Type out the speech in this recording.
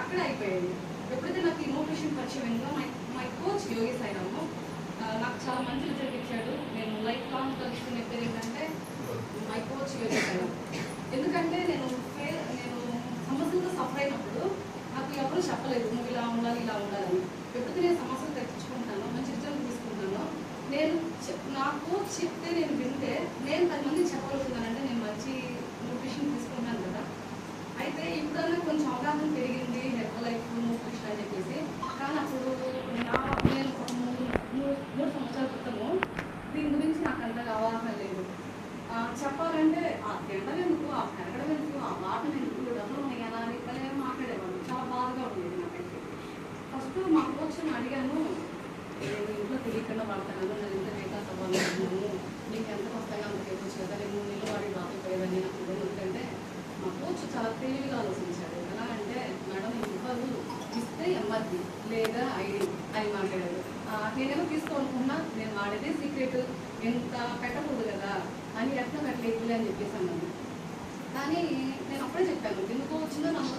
అక్కడే అయిపోయాయి. ఎప్పుడైతే నాకు ఈ న్యూట్రిషన్ పరిచయం అయిందో మై కోచ్ యోగి సాయిరాము నాకు చాలా మంచి రిజల్ట్ ఇచ్చాడు. నేను లైఫ్ లాంగ్ తలుచుకునే పేరు ఏంటంటే మై కోచ్ యోగి సాయిరామ్. ఎందుకంటే నేను సమస్యలతో సఫర్ అయినప్పుడు నాకు ఎవరు చెప్పలేదు నువ్వు ఇలా ఉండాలి ఇలా ఉండాలని. ఎప్పుడైతే నేను సమస్యలు తెచ్చుకుంటానో మంచి రిజల్ట్ తీసుకుంటానో నా కోచ్ చెప్తే నేను వింటే నేను 10 మందికి చెప్పగలుగుతున్నానంటే నేను మంచి న్యూట్రిషన్ తీసుకుంటాను కదా. అయితే ఇప్పుడన్నా కొంచెం అవగాహన పెరిగింది హెల్త్ లైఫ్ న్యూట్రిషన్ అని చెప్పేసి. కానీ అప్పుడు నేను 3 సంవత్సరాల క్రితము దీని గురించి నాకు అంతగా అవగాహన లేదు. చెప్పాలంటే ఆ తినడం ఎందుకు, ఆ పెరగడం ఎందుకు, ఆ వాటం ఎందుకు, డబ్బులు మనకి ఎలా అని మాట్లాడేవాళ్ళు. చాలా బాధగా ఉండేది నాకైతే. ఫస్ట్ మా కోచ్ని అడిగాను, నేను ఇంట్లో తెలియకుండా వాడతాను, నేను ఇంత డేటా చదవాలనుకున్నాను, నీకు ఎంతకు వస్తాయో అంతకు ఇవ్వచ్చు కదా, నేను 3 నెలలు వాడి రాకపోయేదని నాకు ఇవ్వను. ఎందుకంటే మా కోచ్ చాలా తెలివిగా ఆలోచించాడు. ఎలా అంటే మేడం ఇవ్వదు, ఇస్తే ఎంఆర్పి లేదా ఐడి అని మాట్లాడాడు. నేనేమో తీసుకోవాలనుకున్నా, నేను వాడేదే సీక్రెట్, ఎంత పెట్టకూడదు కదా అని ఎట్లా పెట్టలేదు అని చెప్పేసి అన్నాను. కానీ నేను అప్పుడే చెప్పాను ఎందుకు వచ్చిందో నాకు